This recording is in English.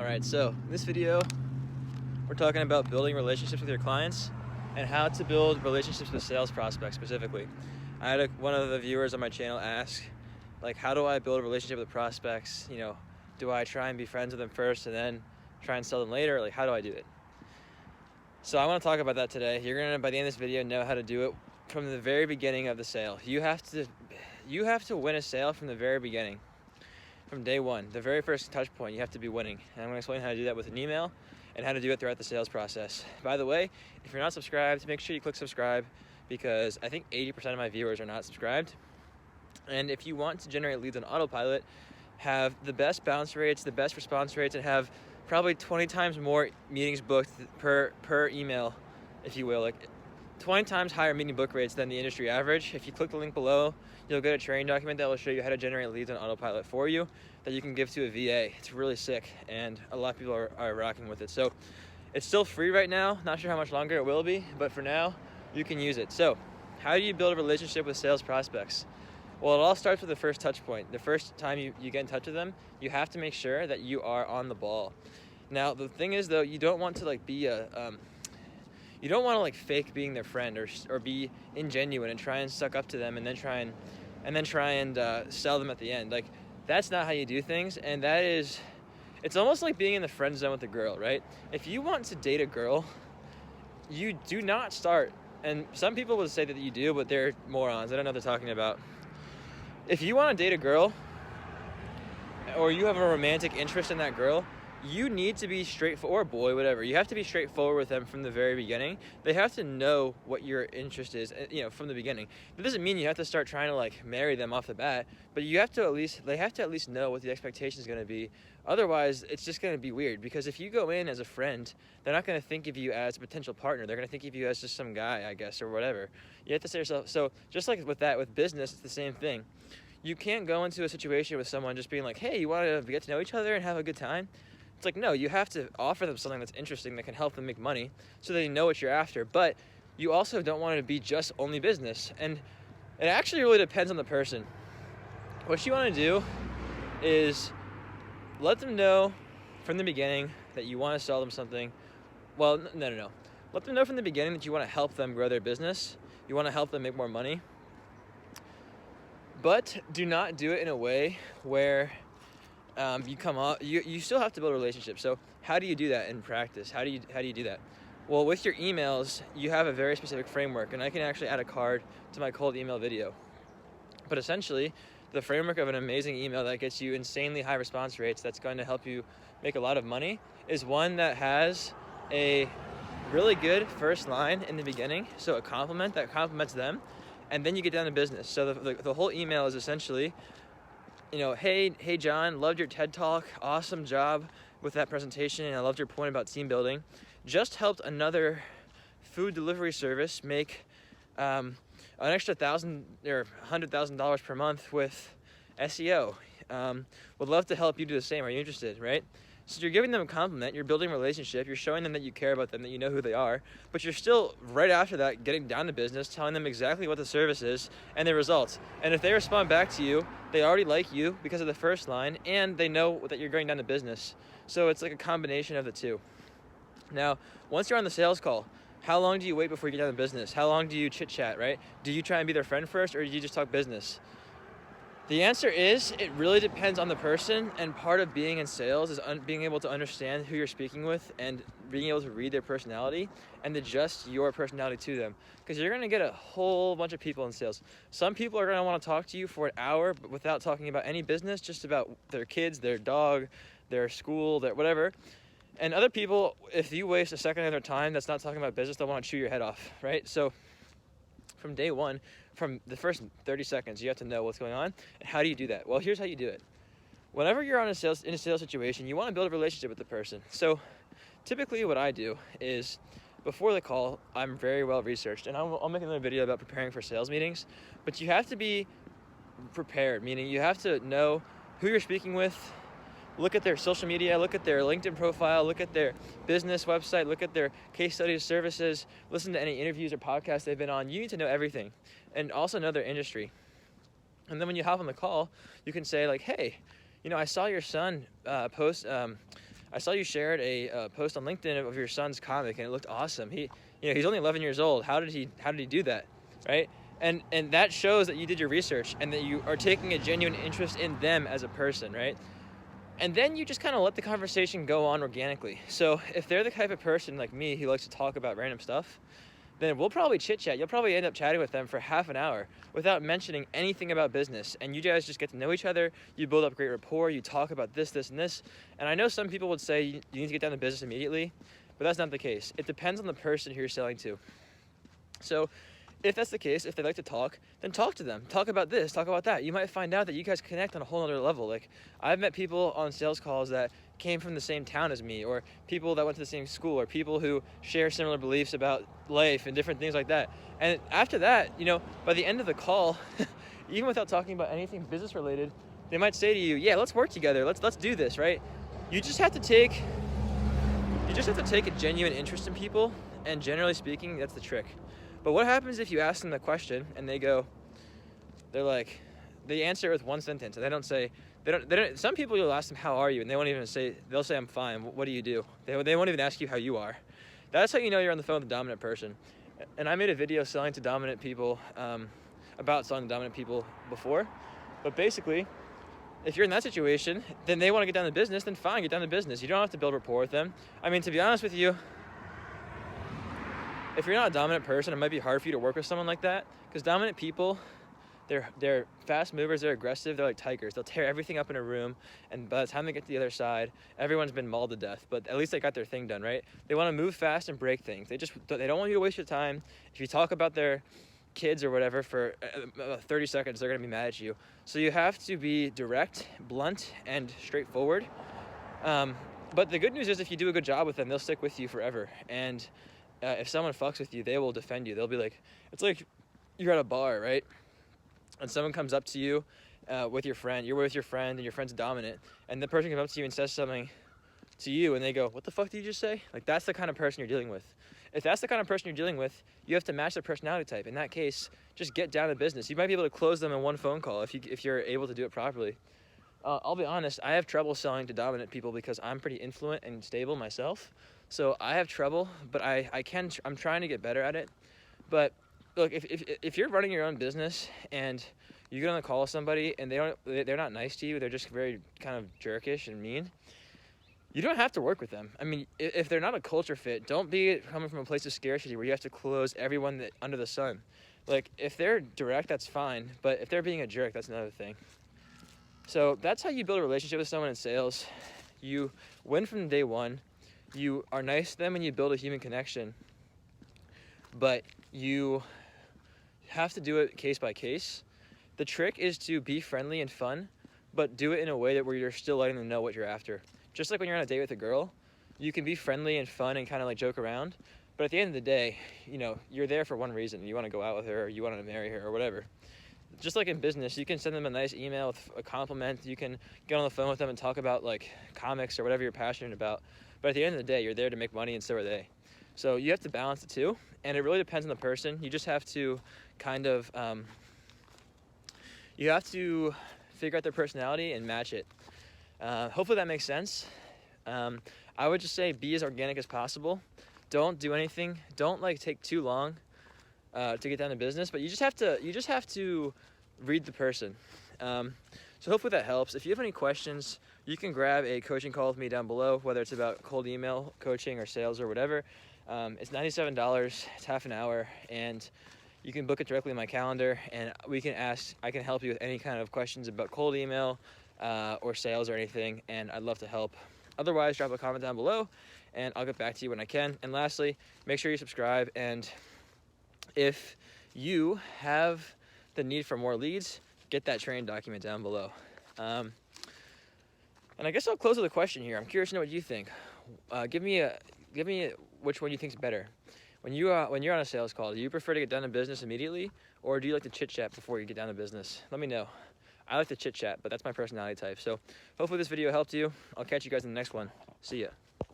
Alright, so in this video, we're talking about building relationships with your clients and how to build relationships with sales prospects specifically. I had one of the viewers on my channel ask, like, how do I build a relationship with prospects? You know, do I try and be friends with them first and then try and sell them later? Like, how do I do it? So I want to talk about that today. You're going to, by the end of this video, know how to do it from the very beginning of the sale. You have to win a sale from the very beginning. From day one, the very first touch point, you have to be winning. And I'm going to explain how to do that with an email and how to do it throughout the sales process. By the way, if you're not subscribed, make sure you click subscribe because I think 80% of my viewers are not subscribed. And if you want to generate leads on autopilot, have the best bounce rates, the best response rates, and have probably 20 times more meetings booked per email, if you will, like 20 times higher meeting book rates than the industry average. If you click the link below, you'll get a training document that will show you how to generate leads on autopilot for you that you can give to a VA. It's really sick, and a lot of people are rocking with it. So it's still free right now. Not sure how much longer it will be, but for now, you can use it. So how do you build a relationship with sales prospects? Well, it all starts with the first touch point. The first time you get in touch with them, you have to make sure that you are on the ball. Now, the thing is, though, you don't want to you don't want to fake being their friend or be ingenuine and try and suck up to them and then try and sell them at the end. Like, that's not how you do things, and it's almost like being in the friend zone with a girl, right? If you want to date a girl, you do not start, and some people would say that you do, but they're morons. I don't know what they're talking about. If you want to date a girl or you have a romantic interest in that girl, you need to be straightforward, or boy, whatever. You have to be straightforward with them from the very beginning. They have to know what your interest is, from the beginning. That doesn't mean you have to start trying to marry them off the bat, but they have to at least know what the expectation is going to be. Otherwise, it's just going to be weird, because if you go in as a friend, they're not going to think of you as a potential partner. They're going to think of you as just some guy, I guess, or whatever. You have to say to yourself, so just like with business, it's the same thing. You can't go into a situation with someone just being like, hey, you want to get to know each other and have a good time? It's like, no, you have to offer them something that's interesting that can help them make money so they know what you're after. But you also don't want it to be just only business. And it actually really depends on the person. What you want to do is let them know from the beginning that you want to sell them something. Well, no. Let them know from the beginning that you want to help them grow their business. You want to help them make more money. But do not do it in a way where you still have to build a relationship. So how do you do that in practice? How do you do that? Well, with your emails, you have a very specific framework, and I can actually add a card to my cold email video. But essentially, the framework of an amazing email that gets you insanely high response rates, that's going to help you make a lot of money, is one that has a really good first line in the beginning. So a compliment that compliments them, and then you get down to business. So the whole email is essentially, hey John, loved your TED Talk, awesome job with that presentation, and I loved your point about team building. Just helped another food delivery service make an extra $1,000 or $100,000 per month with SEO. Would love to help you do the same. Are you interested, right? So you're giving them a compliment, you're building a relationship, you're showing them that you care about them, that you know who they are, but you're still, right after that, getting down to business, telling them exactly what the service is and the results. And if they respond back to you, they already like you because of the first line, and they know that you're going down to business. So it's like a combination of the two. Now, once you're on the sales call, how long do you wait before you get down to business? How long do you chit-chat, right? Do you try and be their friend first, or do you just talk business? The answer is, it really depends on the person, and part of being in sales is being able to understand who you're speaking with and being able to read their personality and adjust your personality to them. Because you're going to get a whole bunch of people in sales. Some people are going to want to talk to you for an hour but without talking about any business, just about their kids, their dog, their school, their whatever. And other people, if you waste a second of their time that's not talking about business, they'll want to chew your head off, right? So from day one, from the first 30 seconds, you have to know what's going on. And how do you do that? Well, here's how you do it. Whenever you're in a sales situation, you want to build a relationship with the person. So typically what I do is, before the call, I'm very well researched, and I'll make another video about preparing for sales meetings, but you have to be prepared, meaning you have to know who you're speaking with, look at their social media, look at their LinkedIn profile, look at their business website, look at their case studies, services, listen to any interviews or podcasts they've been on. You need to know everything, and also know their industry. And then when you hop on the call, you can say like, hey, I saw your son post I saw you shared a post on LinkedIn of your son's comic, and it looked awesome. He's only 11 years old. How did he do that, right? And that shows that you did your research and that you are taking a genuine interest in them as a person, right? And then you just kind of let the conversation go on organically. So if they're the type of person like me who likes to talk about random stuff, then we'll probably chit chat. You'll probably end up chatting with them for half an hour without mentioning anything about business. And you guys just get to know each other. You build up great rapport. You talk about this, this, and this. And I know some people would say you need to get down to business immediately, but that's not the case. It depends on the person who you're selling to. So if that's the case, if they like to talk, then talk to them. Talk about this, talk about that. You might find out that you guys connect on a whole other level. Like, I've met people on sales calls that came from the same town as me, or people that went to the same school, or people who share similar beliefs about life and different things like that. And after that, by the end of the call, even without talking about anything business related, they might say to you, yeah, let's work together. Let's do this, right? You just have to take a genuine interest in people, and generally speaking, that's the trick. But what happens if you ask them the question and they answer it with one sentence, and they don't say, some people you'll ask them, how are you? And they won't even say, they'll say, I'm fine. What do you do? They won't even ask you how you are. That's how you know you're on the phone with a dominant person. And I made a video selling to dominant people, about selling to dominant people before. But basically, if you're in that situation, then they want to get down to business, then fine, get down to business. You don't have to build rapport with them. I mean, to be honest with you, if you're not a dominant person, it might be hard for you to work with someone like that, because dominant people, they're fast movers, they're aggressive, they're like tigers. They'll tear everything up in a room, and by the time they get to the other side, everyone's been mauled to death, but at least they got their thing done, right? They want to move fast and break things. They don't want you to waste your time. If you talk about their kids or whatever for 30 seconds, they're going to be mad at you. So you have to be direct, blunt, and straightforward. But the good news is if you do a good job with them, they'll stick with you forever. And if someone fucks with you, they will defend you. They'll be like, it's like you're at a bar, right? And someone comes up to you with your friend. You're with your friend, and your friend's dominant. And the person comes up to you and says something to you, and they go, what the fuck did you just say? Like, that's the kind of person you're dealing with. If that's the kind of person you're dealing with, you have to match their personality type. In that case, just get down to business. You might be able to close them in one phone call if you're able to do it properly. I'll be honest, I have trouble selling to dominant people because I'm pretty influent and stable myself. So I have trouble, but I'm trying to get better at it. But look, if you're running your own business and you get on the call with somebody and they're not nice to you, they're just very kind of jerkish and mean, you don't have to work with them. I mean, if they're not a culture fit, don't be coming from a place of scarcity where you have to close everyone under the sun. Like, if they're direct, that's fine, but if they're being a jerk, that's another thing. So that's how you build a relationship with someone in sales. You win from day one. You are nice to them and you build a human connection, but you have to do it case by case. The trick is to be friendly and fun, but do it in a way where you're still letting them know what you're after. Just like when you're on a date with a girl, you can be friendly and fun and kind of like joke around, but at the end of the day, you're there for one reason. You want to go out with her, or you want to marry her, or whatever. Just like in business, you can send them a nice email with a compliment. You can get on the phone with them and talk about like comics or whatever you're passionate about. But at the end of the day, you're there to make money, and so are they. So you have to balance the two, and it really depends on the person. You just have to kind of, you have to figure out their personality and match it. Hopefully that makes sense. I would just say be as organic as possible. Don't do anything. Don't take too long to get down to business, but you just have to read the person. So hopefully that helps. If you have any questions, you can grab a coaching call with me down below, whether it's about cold email coaching or sales or whatever. It's $97, it's half an hour, and you can book it directly in my calendar, and I can help you with any kind of questions about cold email or sales or anything, and I'd love to help. Otherwise, drop a comment down below, and I'll get back to you when I can. And lastly, make sure you subscribe, and if you have the need for more leads, get that training document down below. And I guess I'll close with a question here. I'm curious to know what you think. Give me which one you think is better. When you're on a sales call, do you prefer to get down to business immediately, or do you like to chit chat before you get down to business? Let me know. I like to chit chat, but that's my personality type. So hopefully this video helped you. I'll catch you guys in the next one. See ya.